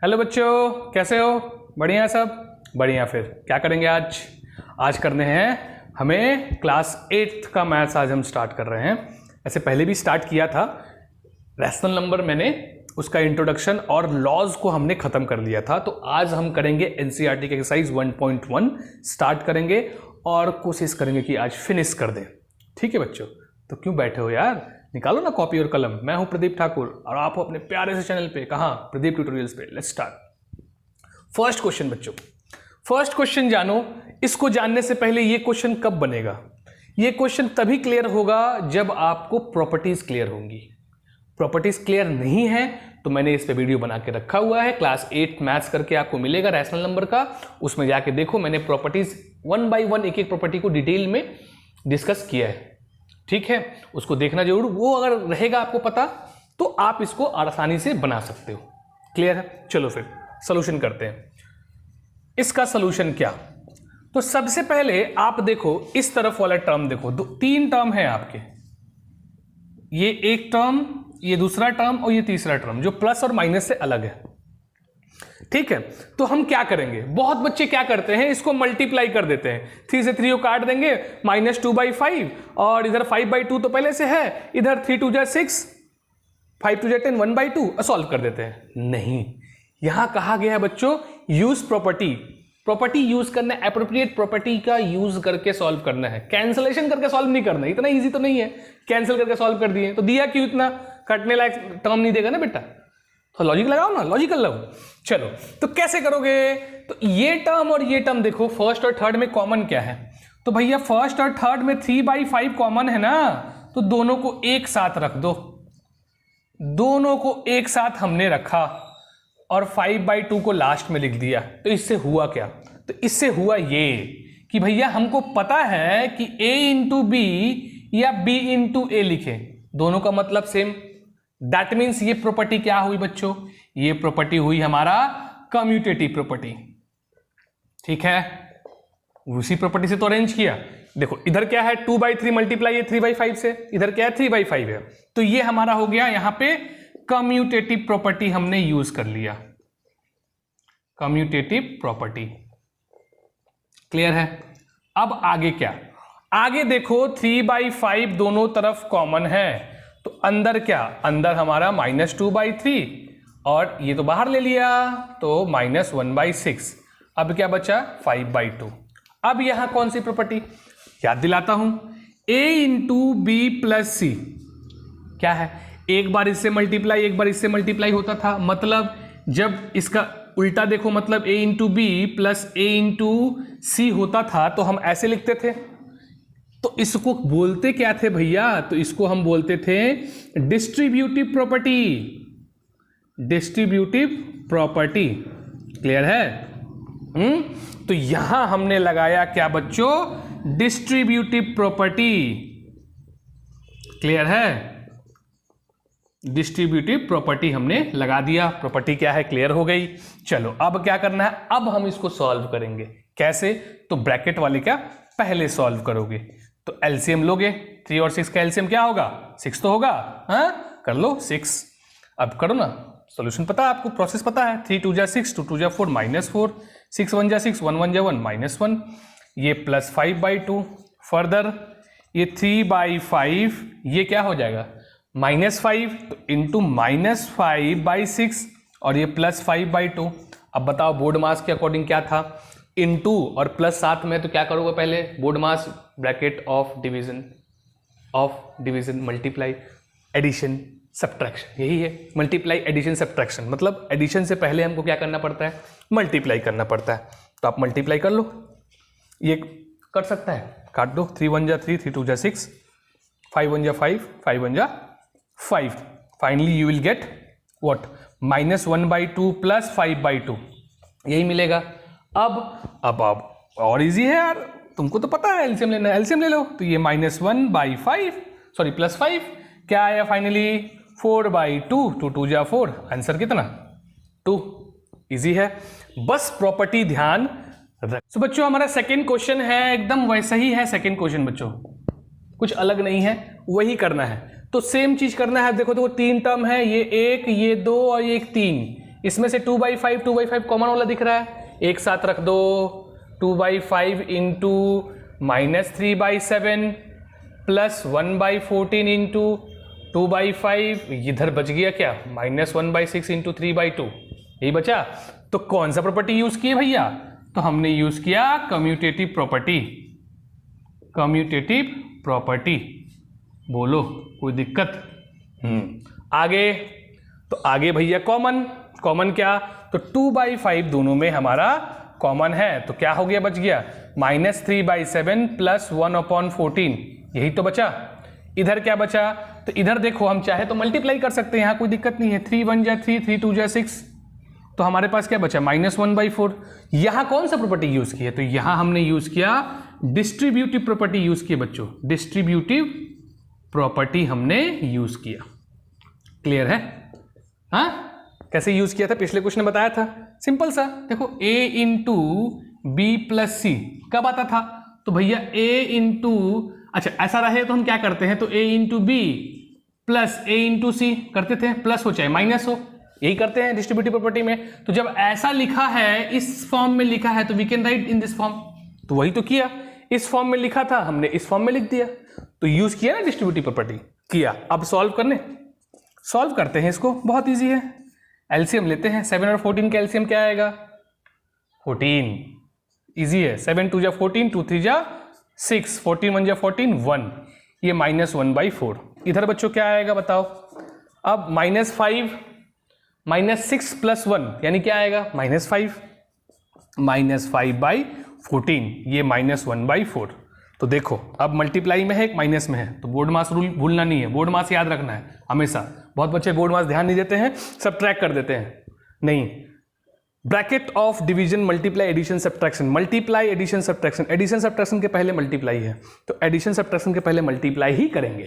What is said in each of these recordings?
Hello बच्चों, कैसे हो? बढ़िया सब? बढ़िया। फिर क्या करेंगे आज? आज करने हैं हमें क्लास 8th का मैथ्स। आज हम स्टार्ट कर रहे हैं। ऐसे पहले भी स्टार्ट किया था रैशनल नंबर, मैंने उसका इंट्रोडक्शन और लॉज को हमने खत्म कर लिया था। तो आज हम करेंगे एनसीईआरटी के एक्सरसाइज 1.1 स्टार्ट करेंगे और कोशिश करेंगे कि आज फिनिश कर दें। ठीक है बच्चों, तो क्यों बैठे हो यार, निकालो ना कॉपी और कलम। मैं हूं प्रदीप ठाकुर और आप हो अपने प्यारे से चैनल पे। कहाँ? प्रदीप ट्यूटोरियल्स पे। Let's start. फर्स्ट क्वेश्चन बच्चों, फर्स्ट क्वेश्चन जानो। इसको जानने से पहले ये क्वेश्चन कब बनेगा? ये क्वेश्चन तभी क्लियर होगा जब आपको प्रॉपर्टीज क्लियर होंगी। प्रॉपर्टीज क्लियर नहीं है तो मैंने इस पे वीडियो बना के रखा हुआ है, क्लास 8 मैथ्स करके आपको मिलेगा रैशनल नंबर का। उसमें जाके देखो, मैंने प्रॉपर्टीज 1 by 1 एक एक प्रॉपर्टी को डिटेल में डिस्कस किया है। ठीक है, उसको देखना जरूर। वो अगर रहेगा आपको पता तो आप इसको आसानी से बना सकते हो। क्लियर है? चलो फिर सॉल्यूशन करते हैं। इसका सॉल्यूशन क्या? तो सबसे पहले आप देखो इस तरफ वाला टर्म देखो, 3 टर्म है आपके। ये एक टर्म, ये दूसरा टर्म और ये तीसरा टर्म, जो प्लस और माइनस से अलग है। ठीक है, तो हम क्या करेंगे? बहुत बच्चे क्या करते हैं, इसको मल्टीप्लाई कर देते हैं। 3 से 3 को काट देंगे, -2/5 और इधर 5/2 तो पहले से है, इधर 3 2 जा 6, 5 2 जा 10, 1/2 सॉल्व कर देते हैं। नहीं, यहां कहा गया है बच्चों यूज प्रॉपर्टी। प्रॉपर्टी यूज करना, एप्रोप्रिएट प्रॉपर्टी का यूज करके सॉल्व करना है। कैंसलेशन करके सॉल्व नहीं करना, इतना इजी तो नहीं है। कैंसिल करके सॉल्व कर दिए तो दिया क्यों? इतना कटने लायक टर्म नहीं देगा ना बेटा। तो लॉजिक लगाओ ना, लॉजिकल लगाओ। चलो, तो कैसे करोगे? तो ये टर्म और ये टर्म देखो, फर्स्ट और थर्ड में कॉमन क्या है? तो भैया फर्स्ट और थर्ड में 3/5 कॉमन है ना, तो दोनों को एक साथ रख दो। दोनों को एक साथ हमने रखा और 5/2 को लास्ट में लिख दिया। तो इससे हुआ क्या? तो इससे हुआ ये कि भैया हमको पता है कि a इंटू बी या b इंटू ए लिखे, दोनों का मतलब सेम। दैट मीन्स ये प्रॉपर्टी क्या हुई बच्चों? ये प्रॉपर्टी हुई हमारा कम्यूटेटिव प्रॉपर्टी। ठीक है, उसी प्रॉपर्टी से तो अरेंज किया। देखो इधर क्या है, 2/3 मल्टीप्लाई 3/5 से, इधर क्या है 3/5 है। तो ये हमारा हो गया यहां पे कम्यूटेटिव प्रॉपर्टी हमने यूज कर लिया। कम्यूटेटिव प्रॉपर्टी क्लियर है? अब आगे क्या? आगे देखो 3/5 दोनों तरफ कॉमन है, तो अंदर क्या? अंदर हमारा -2/3 और ये तो बाहर ले लिया तो -1/6। अब क्या बचा? 5/2। अब यहां कौन सी प्रॉपर्टी याद दिलाता हूं? a इंटू बी प्लस सी क्या है? एक बार इससे मल्टीप्लाई, एक बार इससे मल्टीप्लाई होता था। मतलब जब इसका उल्टा देखो, मतलब a into B plus a into C होता था तो हम ऐसे लिखते थे। तो इसको बोलते क्या थे भैया? तो इसको हम बोलते थे distributive property. Distributive property clear है? तो यहां हमने लगाया क्या बच्चों? Distributive property. क्लियर है? डिस्ट्रीब्यूटिव प्रॉपर्टी हमने लगा दिया। प्रॉपर्टी क्या है? क्लियर हो गई। चलो अब क्या करना है? अब हम इसको सॉल्व करेंगे। कैसे? तो ब्रैकेट वाले क्या पहले सॉल्व करोगे, तो एलसीएम लोगे। 3 और 6 का एलसीएम क्या होगा? 6 तो होगा। हाँ, कर लो 6। अब करो ना, सॉल्यूशन पता है आपको, प्रोसेस पता है। 3 2 जा 6, 2 2 जा 4, -4, 6 1 जा 6, 1 1 जा 1, -1, ये प्लस 5/2। फर्दर ये 3/5, ये क्या हो जाएगा? -5 तो इंटू -5/6 और ये +5/2। अब बताओ बोर्ड मास के अकॉर्डिंग क्या था? इंटू और प्लस साथ में, तो क्या करोगे पहले? BODMAS bracket of division multiply addition subtraction, यही है मल्टीप्लाई एडिशन सब्ट्रैक्शन। मतलब एडिशन से पहले हमको क्या करना पड़ता है? मल्टीप्लाई करना पड़ता है। तो आप मल्टीप्लाई कर लो, ये कर सकता है, काट दो। 3 1 जा 3, 3 2 जा 6, 5 1 जा 5, 5 1 जा 5। Finally you will get what? -1/2 plus 5/2, यही मिलेगा। अब और इजी है यार, तुमको तो पता है एलसीएम लेना है, एलसीएम ले लो। तो ये -1/5 सॉरी +5 क्या आया फाइनली? 4/2, 2 2 जा 4, आंसर कितना? 2। इजी है, बस प्रॉपर्टी ध्यान रख। तो बच्चों हमारा सेकंड क्वेश्चन है, एकदम वैसा ही है सेकंड क्वेश्चन बच्चों, कुछ अलग नहीं है, वही करना है। तो सेम चीज करना है। देखो 3 टर्म है, ये 1, ये 2 और ये 3। इसमें से 2/5 कॉमन वाला दिख रहा है, एक साथ रख दो। 2/5 इंटू -3/7 प्लस 1/14 इंटू 2/5, इधर बच गया क्या -1/6 इंटू 3/2, यही बचा। तो कौन सा प्रॉपर्टी यूज की है भैया? तो हमने यूज किया कम्यूटेटिव प्रॉपर्टी। कम्यूटेटिव प्रॉपर्टी, बोलो कोई दिक्कत? आगे, तो आगे भैया कॉमन क्या? तो 2/5 दोनों में हमारा कॉमन है, तो क्या हो गया, बच गया -3/7 प्लस 1/14, यही तो बचा। इधर क्या बचा? तो इधर देखो, हम चाहे तो मल्टीप्लाई कर सकते हैं, यहाँ कोई दिक्कत नहीं है। 3 1 जा 3, 3 2 जा 6, तो हमारे पास क्या बचा -1/4। यहाँ कौन सा प्रॉपर्टी यूज की है? तो यहाँ हमने यूज किया डिस्ट्रीब्यूटिव प्रॉपर्टी यूज की बच्चों, डिस्ट्रीब्यूटिव प्रॉपर्टी हमने यूज किया। क्लियर है? हाँ, कैसे यूज किया था? पिछले क्वेश्चन में बताया था, सिंपल सा। देखो a इंटू बी प्लस सी कब आता था? तो भैया a इंटू, अच्छा ऐसा रहे तो हम क्या करते हैं, तो a into B plus a into C करते थे, प्लस हो चाहे माइनस हो, यही करते हैं डिस्ट्रीब्यूटिव प्रॉपर्टी में। तो जब ऐसा लिखा है, इस फॉर्म में लिखा है, तो we can write in this form, तो वही तो किया। इस फॉर्म में लिखा था, हमने इस फॉर्म में लिख दिया, तो यूज किया ना डिस्ट्रीब्यूटिव प्रॉपर्टी, किया। अब सॉल्व करते हैं इसको, बहुत ईजी है। एलसीएम लेते हैं, 7 और 14 का एलसीएम क्या आएगा? 14, इजी है। 7 2 जा 14, 2 3 जा 6, 14 1 जा 14, 1, ये -1/4। इधर बच्चों क्या आएगा बताओ? अब -5 -6 प्लस 1 यानी क्या आएगा? -5, -5/14, ये -1/4। तो देखो, अब मल्टीप्लाई में है, एक माइनस में है, तो बोर्ड मास रूल भूलना नहीं है, बोर्ड मास याद रखना है हमेशा। बहुत बच्चे बोर्ड मास ध्यान नहीं देते हैं, सब्ट्रैक्ट कर देते हैं। नहीं, bracket of division, multiply, addition, subtraction, multiply, addition, subtraction, addition subtraction के पहले मल्टीप्लाई है, तो एडिशन सब्ट्रैक्शन के पहले मल्टीप्लाई ही करेंगे।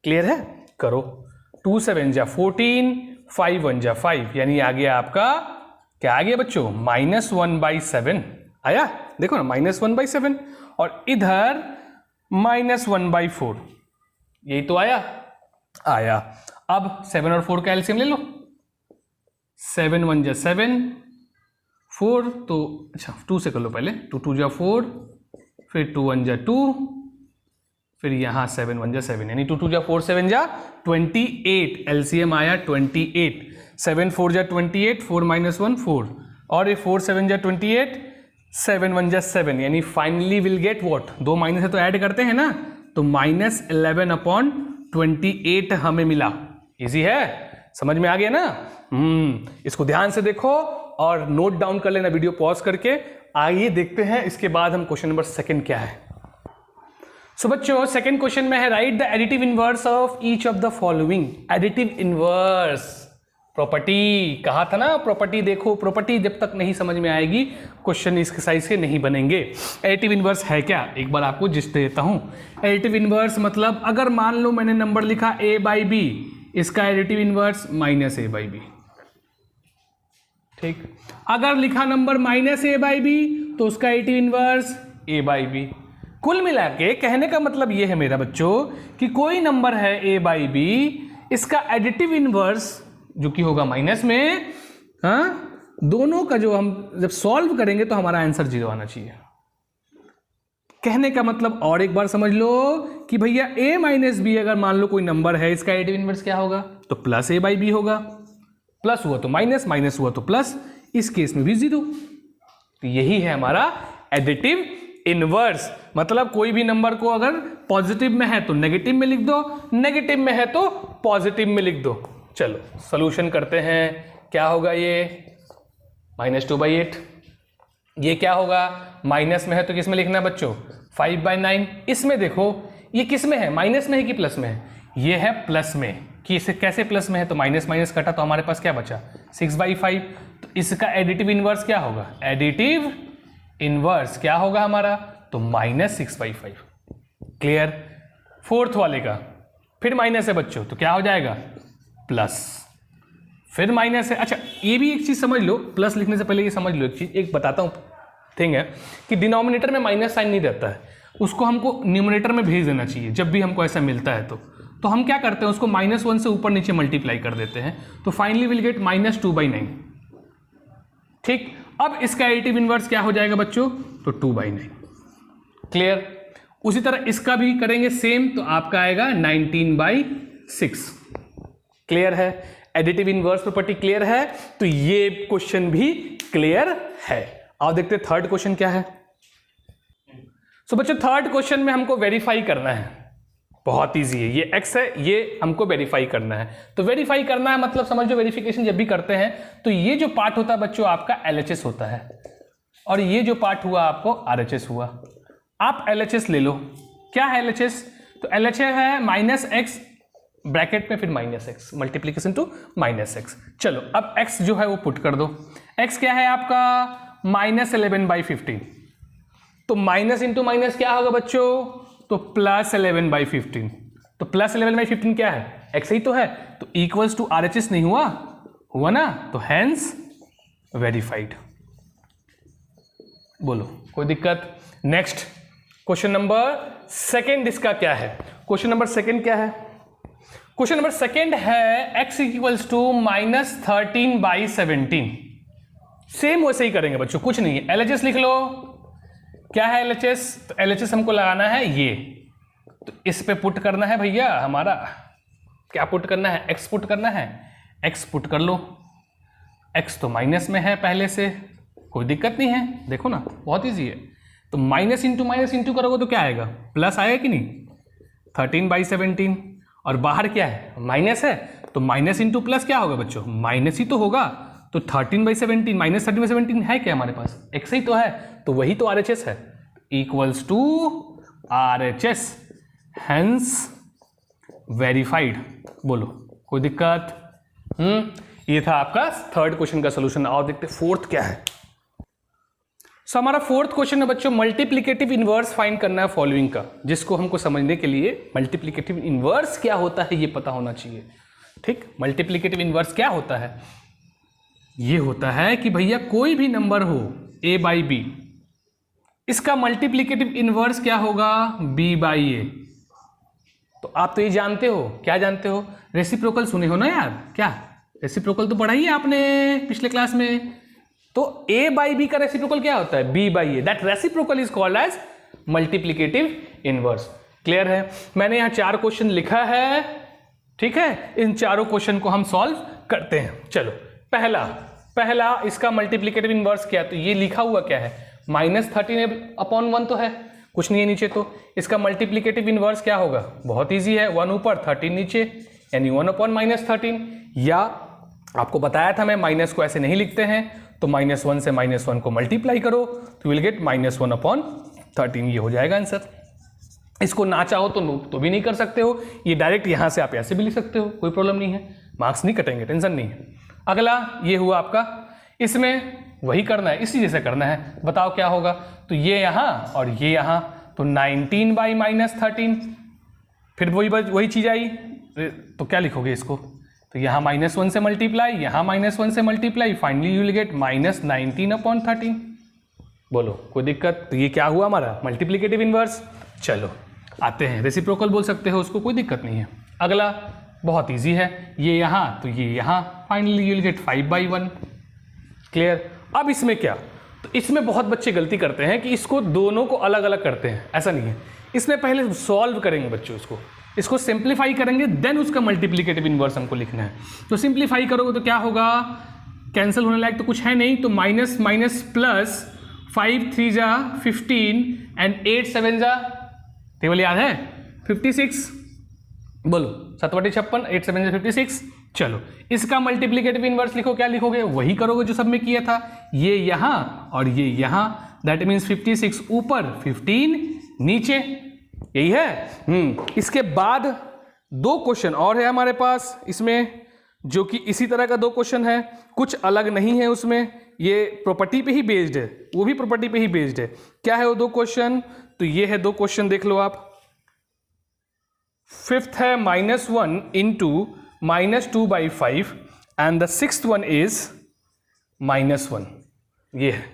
क्लियर है? करो। 2 7 जा 14, 5 1 जा 5, यानी आ गया आपका, क्या आ गया बच्चों? -1/7 आया। देखो ना, -1/7, और इधर -1/4, यही तो आया। अब 7 और 4 का एलसीएम ले लो। 7 1 जा 7, 4 तो अच्छा 2 से कर लो पहले। 2 2 जा 4, फिर 2 1 जा 2, फिर यहाँ 7 1 जा 7, यानी 2 2 जा 4 7 जा 28, एलसीएम आया 28। 7 4 जा 28, 4 -1 4, और ये 4 7 जा 28, 7 1 जा 7, यानी finally will get what? 2 minus है तो ऐड करते हैं ना, तो -11/28 हमें मिला। इजी है, समझ में आ गया ना? इसको ध्यान से देखो और नोट डाउन कर लेना वीडियो पॉज करके। आइए देखते हैं इसके बाद हम क्वेश्चन नंबर 2 क्या है। सो बच्चों, सेकंड क्वेश्चन में है, right the additive inverse of each of the following. Additive inverse property, कहा था ना प्रॉपर्टी देखो, प्रॉपर्टी जब तक नहीं समझ में आएगी क्वेश्चन इस साइज के नहीं बनेंगे। एडिटिव इनवर्स है क्या, एक बार आपको जिस्ट देता हूं। एडिटिव इनवर्स मतलब, अगर मान लो मैंने नंबर लिखा a/b, इसका एडिटिव इनवर्स -a/b, ठीक। अगर लिखा नंबर -a/b, तो उसका एडिटिव इनवर्स a/b। कुल मिला के कहने का मतलब ये है मेरा बच्चों कि कोई नंबर है a/b, इसका एडिटिव इनवर्स जो कि होगा माइनस में, हाँ, दोनों का जो हम जब सॉल्व करेंगे तो हमारा आंसर 0 आना चाहिए। कहने का मतलब और एक बार समझ लो कि भैया a माइनस बी अगर मान लो कोई नंबर है, इसका एडिटिव इनवर्स क्या होगा? तो +a/b होगा। प्लस हुआ तो माइनस, माइनस हुआ तो प्लस, इस केस में भी 0। तो यही है हमारा एडिटिव इनवर्स। मतलब कोई भी नंबर को अगर पॉजिटिव में है तो नेगेटिव में लिख दो, नेगेटिव में है तो पॉजिटिव में लिख दो। चलो सॉल्यूशन करते हैं। क्या होगा ये? -2/8। ये क्या होगा? माइनस में है तो किस में लिखना है बच्चों? 5/9। इसमें देखो ये किस में है, माइनस में है कि प्लस में है? ये है प्लस में। कि इसे कैसे प्लस में है? तो माइनस माइनस कटा तो हमारे पास क्या बचा? 6/5। तो इसका एडिटिव इनवर्स क्या होगा? एडिटिव इनवर्स क्या होगा हमारा? तो -6/5। क्लियर? फोर्थ वाले का फिर माइनस है बच्चों, तो क्या हो जाएगा? प्लस, फिर माइनस है। अच्छा ये भी एक चीज समझ लो, प्लस लिखने से पहले ये समझ लो एक चीज, एक बताता हूं थिंग है कि डिनोमिनेटर में माइनस साइन नहीं रहता है, उसको हमको न्यूमरेटर में भेज देना चाहिए जब भी हमको ऐसा मिलता है। तो हम क्या करते हैं, उसको -1 से ऊपर नीचे मल्टीप्लाई कर देते हैं, तो फाइनली विल गेट -2/9। ठीक, अब इसका एडिटिव इनवर्स क्या हो जाएगा बच्चों, तो 2/9। क्लियर। उसी तरह इसका भी करेंगे सेम, तो आपका आएगा 19/6। क्लियर है, एडिटिव इनवर्स प्रॉपर्टी क्लियर है, तो ये क्वेश्चन भी क्लियर है। आओ देखते हैं थर्ड क्वेश्चन क्या है। सो बच्चों थर्ड क्वेश्चन में हमको वेरीफाई करना है, बहुत इजी है। ये x है, ये हमको वेरीफाई करना है। तो वेरीफाई करना है मतलब समझो, वेरिफिकेशन जब भी करते हैं तो ये जो पार्ट होता है बच्चों आपका LHS होता है, और ये जो पार्ट हुआ आपको RHS हुआ। आप LHS ले लो। क्या है LHS, तो LHS है -x ब्रैकेट में फिर -x, मल्टीप्लीकेशन टू -x। चलो अब x जो है वो पुट कर दो। x क्या है आपका -11/15, तो माइनस इंटू माइनस क्या होगा बच्चों, तो +11/15। तो +11/15 क्या है, x ही तो है, तो इक्वल्स टू RHS नहीं हुआ, हुआ ना, तो हैंस वेरीफाइड। बोलो कोई दिक्कत। नेक्स्ट क्वेश्चन नंबर सेकेंड इसका क्या है, क्वेश्चन नंबर सेकेंड क्या है, क्वेश्चन नंबर सेकेंड है x इक्वल्स टू -13/17। सेम वैसे ही करेंगे बच्चों, कुछ नहीं है। LHS लिख लो। क्या है LHS, तो LHS हमको लगाना है ये, तो इस पे पुट करना है भैया हमारा, क्या पुट करना है, x पुट करना है, x पुट कर लो। x तो माइनस में है पहले से, कोई दिक्कत नहीं है, देखो ना बहुत इजी है। तो माइनस इंटू करोगे तो क्या आएगा, प्लस आएगा कि नहीं, 13/17, और बाहर क्या है माइनस है, तो माइनस इंटू प्लस क्या होगा बच्चों, माइनस ही तो होगा। तो 13/17 -13/17 है क्या हमारे पास, x ही तो है, तो वही तो RHS है, equals to RHS, hence verified. बोलो कोई दिक्कत। ये था आपका थर्ड क्वेश्चन का सोल्यूशन। और देखते फोर्थ क्या है। सो हमारा फोर्थ क्वेश्चन है बच्चों, मल्टीप्लिकेटिव इनवर्स फाइंड करना है फॉलोइंग का, जिसको हमको समझने के लिए मल्टीप्लिकेटिव इनवर्स क्या होता है ये पता होना चाहिए। ठीक, मल्टीप्लिकेटिव इनवर्स क्या होता है, ये होता है कि भैया कोई भी नंबर हो a/b, इसका मल्टीप्लिकेटिव इनवर्स क्या होगा, b/a। तो आप तो ये जानते हो, क्या जानते हो, रेसिप्रोकल सुने हो ना यार, क्या रेसिप्रोकल तो पढ़ा ही है आपने पिछले क्लास में। तो a/b का रेसिप्रोकल क्या होता है, b/a। That reciprocal is called as multiplicative inverse. Clear है। मैंने यहाँ 4 क्वेश्चन लिखा है, ठीक है, इन चारों क्वेश्चन को हम सॉल्व करते हैं। चलो पहला इसका मल्टीप्लिकेटिव इनवर्स क्या है, तो ये लिखा हुआ क्या है, -13/1 तो है, कुछ नहीं है नीचे, तो इसका मल्टीप्लिकेटिव इनवर्स क्या होगा, बहुत इजी है, 1 ऊपर 13 नीचे, यानी 1/-13। या आपको बताया था मैं, माइनस को ऐसे नहीं लिखते हैं, तो -1 से -1 को मल्टीप्लाई करो तो विल गेट -1/13, ये हो जाएगा आंसर। इसको ना चाहो तो भी नहीं कर सकते हो, ये डायरेक्ट यहाँ से आप ऐसे भी लिख सकते हो, कोई प्रॉब्लम नहीं है, मार्क्स नहीं कटेंगे, टेंशन नहीं है। अगला ये हुआ आपका, इसमें वही करना है, इसी जैसे करना है, बताओ क्या होगा, तो ये यहाँ और ये यहाँ, तो 19/-13, फिर वही चीज़ आई, तो क्या लिखोगे इसको, तो यहाँ -1 से मल्टीप्लाई, यहाँ -1 से multiply, finally you will get -19/13। बोलो कोई दिक्कत। तो ये क्या हुआ हमारा मल्टीप्लिकेटिव इनवर्स। चलो आते हैं, रेसिप्रोकल बोल सकते हो उसको, कोई दिक्कत नहीं है। अगला बहुत इजी है, ये यहाँ तो ये यहाँ, finally you will get 5/1। Clear. अब इसमें क्या, तो इसमें बहुत बच्चे गलती करते हैं कि इसको दोनों को अलग अलग करते हैं, ऐसा नहीं है। इसमें पहले सॉल्व करेंगे बच्चों, इसको सिंप्लीफाई करेंगे, देन उसका मल्टीप्लिकेटिव इनवर्स हमको लिखना है। तो सिंप्लीफाई करोगे तो क्या होगा, कैंसिल होने लायक तो कुछ है नहीं, तो माइनस माइनस प्लस, 5 3 जा 15 एंड 8 7 जा, टेबल याद है, 56। बोलो 7/56, 8 7 जा 56। चलो इसका मल्टीप्लिकेटिव इनवर्स लिखो, क्या लिखोगे, वही करोगे जो सब में किया था, ये यहाँ और ये यहाँ, दैट मीन्स 56 ऊपर 15 नीचे, यही है। इसके बाद 2 क्वेश्चन और है हमारे पास इसमें, जो कि इसी तरह का 2 क्वेश्चन है, कुछ अलग नहीं है उसमें, ये प्रॉपर्टी पे ही बेस्ड है, वो भी प्रॉपर्टी पे ही बेस्ड है। क्या है वो 2 क्वेश्चन, तो ये है 2 क्वेश्चन, देख लो आप। 5th है -1 into -2/5 and the 6th one is -1। ये है,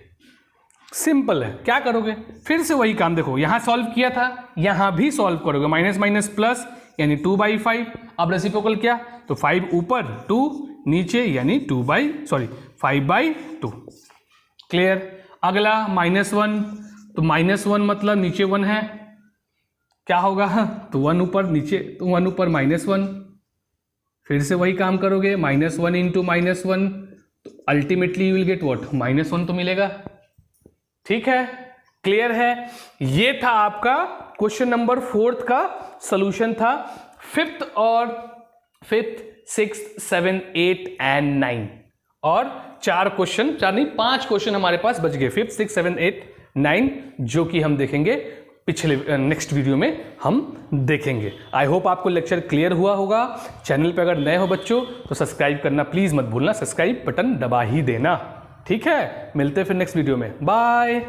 सिंपल है। क्या करोगे, फिर से वही काम, देखो यहाँ सॉल्व किया था, यहाँ भी सॉल्व करोगे, माइनस माइनस प्लस यानी 2/5। अब रेसिप्रोकल क्या, तो 5 ऊपर 2 नीचे, यानी 5/2। क्लियर। अगला -1, तो -1 मतलब नीचे 1 है, क्या होगा, तो 1 ऊपर नीचे, तो 1 ऊपर -1, फिर से वही काम करोगे, -1 इंटू -1, तो ultimately you will get what, -1 तो मिलेगा। ठीक है, क्लियर है। ये था आपका क्वेश्चन नंबर 4 का सॉल्यूशन था। 5th और 5th 6th 7th 8th and 9, और 4 क्वेश्चन, 4 नहीं 5 क्वेश्चन हमारे पास बच गए, 5th 6th 7th 8th 9, जो कि हम देखेंगे पिछले नेक्स्ट वीडियो में हम देखेंगे। आई होप आपको लेक्चर क्लियर हुआ होगा। चैनल पे अगर नए हो बच्चों तो सब्सक्राइब करना प्लीज मत भूलना, सब्सक्राइब बटन दबा ही देना। ठीक है, मिलते हैं फिर नेक्स्ट वीडियो में, बाय।